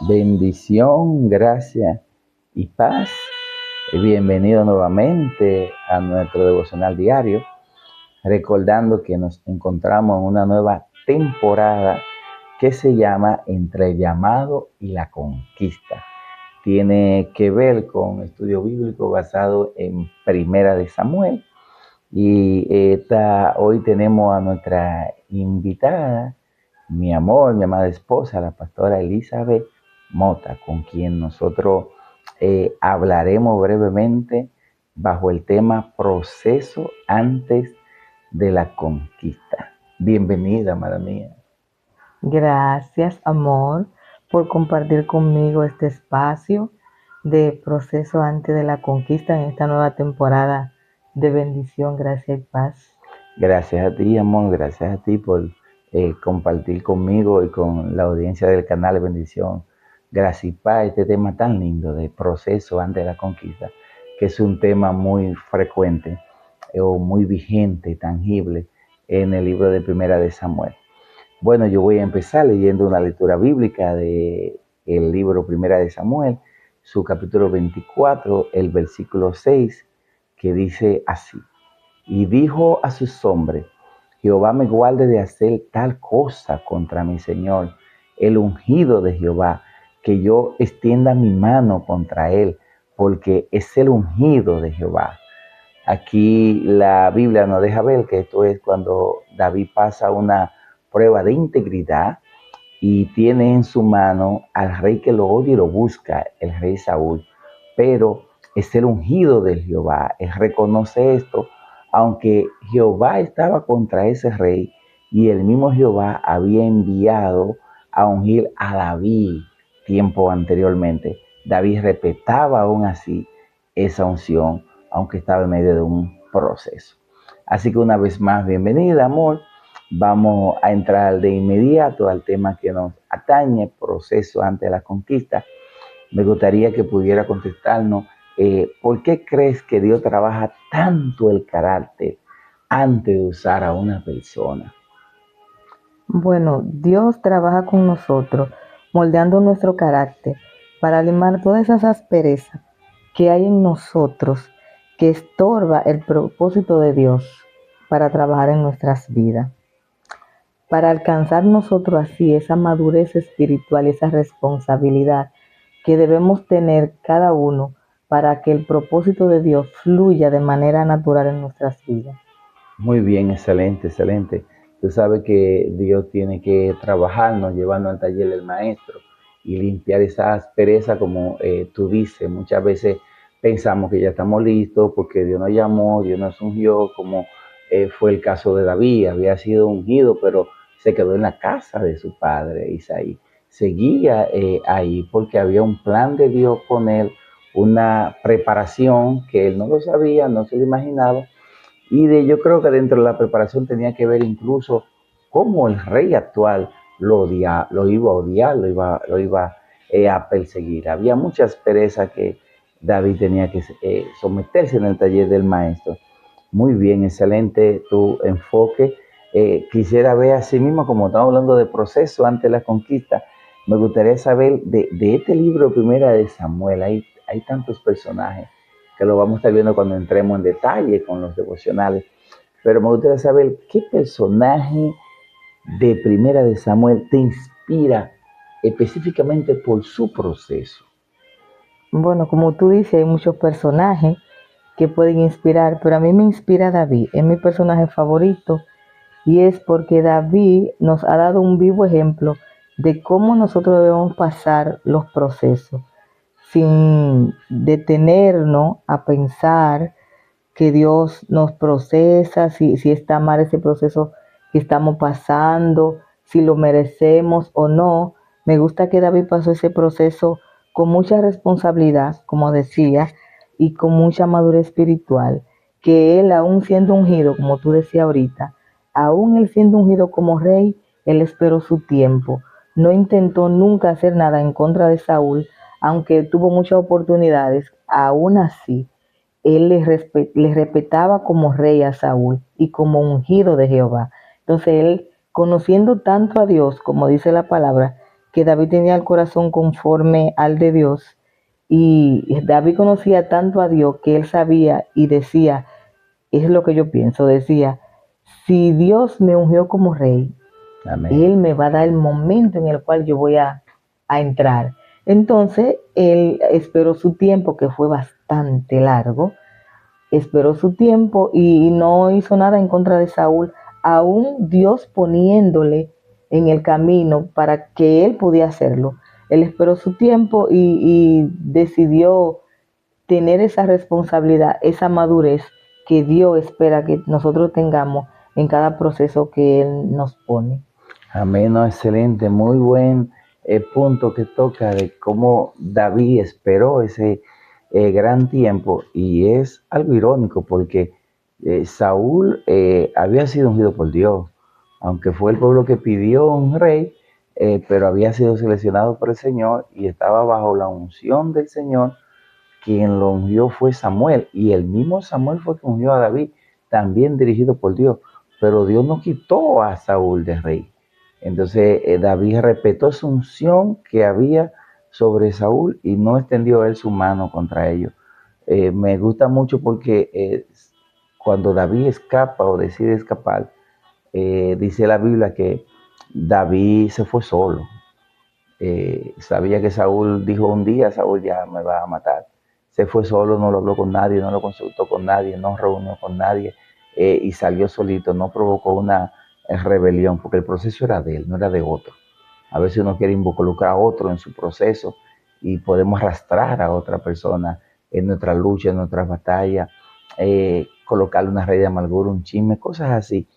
Bendición, gracia y paz. Bienvenido nuevamente a nuestro devocional diario, recordando que nos encontramos en una nueva temporada que se llama Entre el llamado y la conquista. Tiene que ver con estudio bíblico basado en Primera de Samuel. Y hoy tenemos a nuestra invitada, mi amor, mi amada esposa, la pastora Elizabeth Mota, con quien nosotros hablaremos brevemente bajo el tema proceso antes de la conquista. Bienvenida, amada mía. Gracias, amor, por compartir conmigo este espacio de proceso antes de la conquista en esta nueva temporada de bendición, gracia y paz. Gracias a ti, amor, gracias a ti por compartir conmigo y con la audiencia del canal de Bendición. Gracias y paz, este tema tan lindo de proceso antes de la conquista, que es un tema muy frecuente o muy vigente y tangible en el libro de Primera de Samuel. Bueno, yo voy a empezar leyendo una lectura bíblica de el libro Primera de Samuel, su capítulo 24, el versículo 6, que dice así: y dijo a sus hombres: Jehová me guarde de hacer tal cosa contra mi Señor, el ungido de Jehová, que yo extienda mi mano contra él, porque es el ungido de Jehová. Aquí la Biblia nos deja ver que esto es cuando David pasa una prueba de integridad y tiene en su mano al rey que lo odia y lo busca, el rey Saúl. Pero es el ungido de Jehová. Él reconoce esto, aunque Jehová estaba contra ese rey y el mismo Jehová había enviado a ungir a David tiempo anteriormente. David respetaba aún así esa unción, aunque estaba en medio de un proceso. Así que una vez más, bienvenida, amor. Vamos a entrar de inmediato al tema que nos atañe, proceso ante la conquista. Me gustaría que pudiera contestarnos ¿por qué crees que Dios trabaja tanto el carácter antes de usar a una persona? Bueno, Dios trabaja con nosotros, moldeando nuestro carácter para limar todas esas asperezas que hay en nosotros, que estorba el propósito de Dios para trabajar en nuestras vidas. Para alcanzar nosotros así esa madurez espiritual, esa responsabilidad que debemos tener cada uno para que el propósito de Dios fluya de manera natural en nuestras vidas. Muy bien, excelente, excelente. Tú sabes que Dios tiene que trabajarnos, llevarnos al taller del maestro y limpiar esa aspereza, como tú dices. Muchas veces pensamos que ya estamos listos porque Dios nos llamó, Dios nos ungió, como fue el caso de David. Había sido ungido, pero se quedó en la casa de su padre, Isaí. Seguía ahí porque había un plan de Dios con él, una preparación que él no lo sabía, no se lo imaginaba. Yo creo que dentro de la preparación tenía que ver incluso cómo el rey actual lo iba a odiar, lo iba a perseguir. Había mucha aspereza que David tenía que someterse en el taller del maestro. Muy bien, excelente tu enfoque. Quisiera ver así mismo, como estamos hablando de proceso ante la conquista, me gustaría saber de este libro Primera de Samuel. Hay tantos personajes que lo vamos a estar viendo cuando entremos en detalle con los devocionales. Pero me gustaría saber qué personaje de Primera de Samuel te inspira específicamente por su proceso. Bueno, como tú dices, hay muchos personajes que pueden inspirar, pero a mí me inspira David, es mi personaje favorito y es porque David nos ha dado un vivo ejemplo de cómo nosotros debemos pasar los procesos sin detenernos a pensar que Dios nos procesa, si está mal ese proceso que estamos pasando, si lo merecemos o no. Me gusta que David pasó ese proceso con mucha responsabilidad, como decía, y con mucha madurez espiritual, que él aún siendo ungido, como tú decías ahorita, aún él siendo ungido como rey, él esperó su tiempo. No intentó nunca hacer nada en contra de Saúl, aunque tuvo muchas oportunidades, aún así él le respetaba como rey a Saúl y como ungido de Jehová. Entonces él, conociendo tanto a Dios, como dice la palabra, que David tenía el corazón conforme al de Dios, y David conocía tanto a Dios que él sabía y decía, es lo que yo pienso, decía, si Dios me ungió como rey, Amén. Él me va a dar el momento en el cual yo voy a entrar. Entonces, él esperó su tiempo, que fue bastante largo, esperó su tiempo y no hizo nada en contra de Saúl, aún Dios poniéndole en el camino para que él pudiera hacerlo. Él esperó su tiempo y decidió tener esa responsabilidad, esa madurez que Dios espera que nosotros tengamos en cada proceso que Él nos pone. Amén, no, excelente, muy buen punto que toca de cómo David esperó ese gran tiempo, y es algo irónico porque Saúl había sido ungido por Dios, aunque fue el pueblo que pidió un rey, pero había sido seleccionado por el Señor y estaba bajo la unción del Señor. Quien lo ungió fue Samuel, y el mismo Samuel fue quien ungió a David, también dirigido por Dios, pero Dios no quitó a Saúl de rey. Entonces David respetó su unción que había sobre Saúl y no extendió él su mano contra ellos. Me gusta mucho porque cuando David escapa o decide escapar, dice la Biblia que David se fue solo. Sabía que Saúl dijo un día, Saúl ya me va a matar. Se fue solo, no lo habló con nadie, no lo consultó con nadie, no reunió con nadie, y salió solito, no provocó una rebelión, porque el proceso era de él, no era de otro. A veces uno quiere involucrar a otro en su proceso y podemos arrastrar a otra persona en nuestra lucha, en nuestras batallas, colocarle una raíz de amargura, un chisme, cosas así.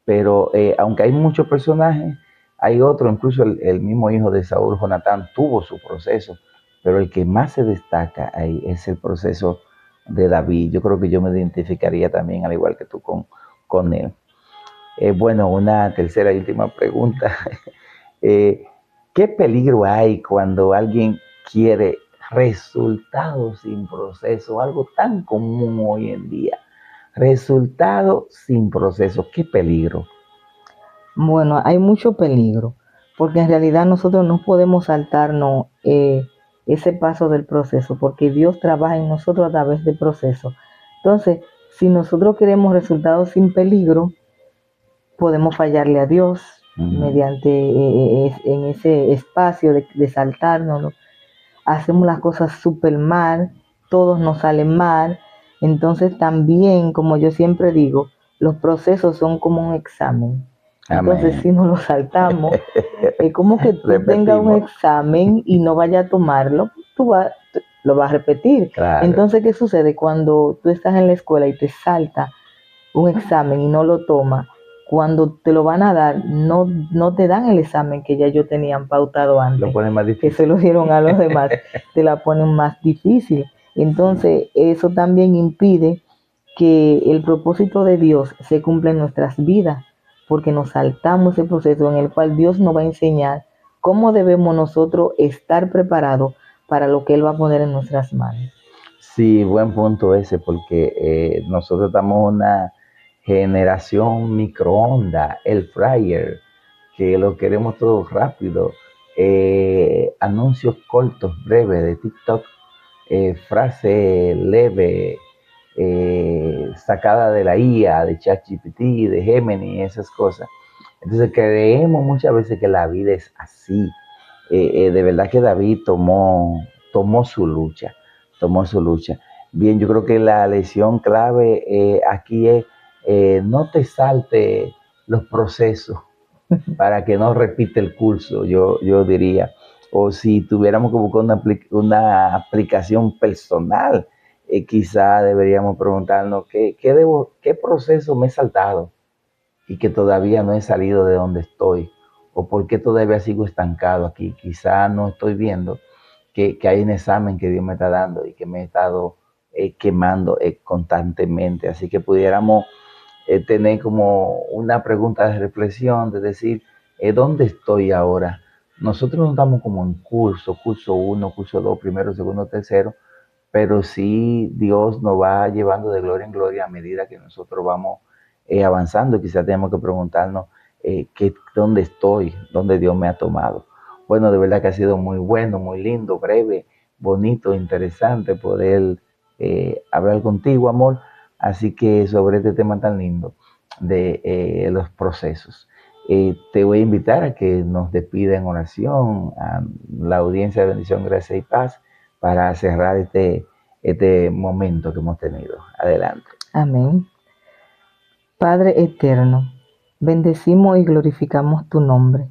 Pero aunque hay muchos personajes, hay otro, incluso el mismo hijo de Saúl, Jonatán, tuvo su proceso, pero el que más se destaca ahí es el proceso de David. Yo creo que yo me identificaría también, al igual que tú, con él. Bueno, una tercera y última pregunta. Eh, ¿Qué peligro hay cuando alguien quiere resultados sin proceso? Algo tan común hoy en día. Resultado sin proceso. ¿Qué peligro? Bueno, hay mucho peligro, porque en realidad nosotros no podemos saltarnos ese paso del proceso, porque Dios trabaja en nosotros a través del proceso. Entonces, si nosotros queremos resultados sin peligro, podemos fallarle a Dios mediante en ese espacio de saltarnos. Hacemos las cosas súper mal, todos nos salen mal. Entonces también, como yo siempre digo, los procesos son como un examen. Entonces, Amén. si no lo saltamos, es como que tú tengas un Repetimos. examen y no vayas a tomarlo, lo vas a repetir. Claro. Entonces, ¿qué sucede cuando tú estás en la escuela y te salta un examen y no lo tomas? Cuando te lo van a dar, no te dan el examen que ya ellos tenían pautado Lo antes, pone más que difícil. se lo dieron a los demás, te la ponen más difícil. Entonces, eso también impide que el propósito de Dios se cumpla en nuestras vidas, porque nos saltamos ese proceso en el cual Dios nos va a enseñar cómo debemos nosotros estar preparados para lo que Él va a poner en nuestras manos. Sí, buen punto ese, porque nosotros estamos en una generación microondas, el fryer, que lo queremos todo rápido. Anuncios cortos, breves de TikTok, frase leve, sacada de la IA, de ChatGPT, de Gemini, esas cosas. Entonces creemos muchas veces que la vida es así. De verdad que David tomó su lucha, tomó su lucha. Bien, yo creo que la lección clave aquí es no te salte los procesos para que no repite el curso, yo diría. O si tuviéramos que buscar una aplicación personal, quizá deberíamos preguntarnos qué proceso me he saltado y que todavía no he salido de donde estoy, o por qué todavía sigo estancado aquí. Quizá no estoy viendo que hay un examen que Dios me está dando y que me he estado quemando constantemente. Así que pudiéramos tener como una pregunta de reflexión, de decir, ¿dónde estoy ahora? Nosotros no estamos como en curso 1, curso 2, primero, segundo, tercero, pero sí Dios nos va llevando de gloria en gloria a medida que nosotros vamos avanzando. Quizás tenemos que preguntarnos dónde estoy, dónde Dios me ha tomado. Bueno, de verdad que ha sido muy bueno, muy lindo, breve, bonito, interesante poder hablar contigo, amor. Así que sobre este tema tan lindo de los procesos. Te voy a invitar a que nos despida en oración a la audiencia de Bendición, Gracia y Paz para cerrar este momento que hemos tenido. Adelante. Amén. Padre eterno, bendecimos y glorificamos tu nombre.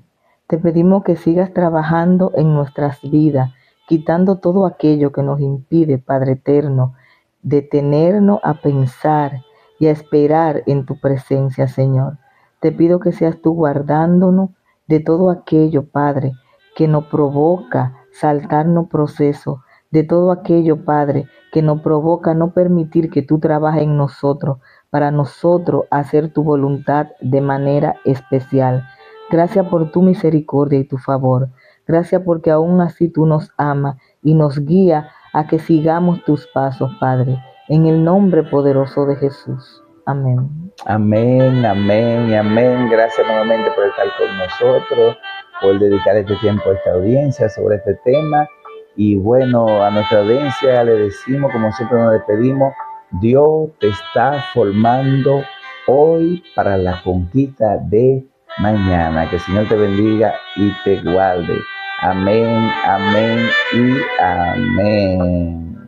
Te pedimos que sigas trabajando en nuestras vidas, quitando todo aquello que nos impide, Padre eterno, detenernos a pensar y a esperar en tu presencia, Señor. Te pido que seas tú guardándonos de todo aquello, Padre, que nos provoca saltarnos procesos, de todo aquello, Padre, que nos provoca no permitir que tú trabajes en nosotros, para nosotros hacer tu voluntad de manera especial. Gracias por tu misericordia y tu favor. Gracias porque aún así tú nos amas y nos guías a que sigamos tus pasos, Padre. En el nombre poderoso de Jesús. Amén. Amén, amén y amén. Gracias nuevamente por estar con nosotros, por dedicar este tiempo a esta audiencia sobre este tema. Y bueno, a nuestra audiencia le decimos, como siempre nos despedimos, Dios te está formando hoy para la conquista de mañana. Que el Señor te bendiga y te guarde. Amén, amén y amén.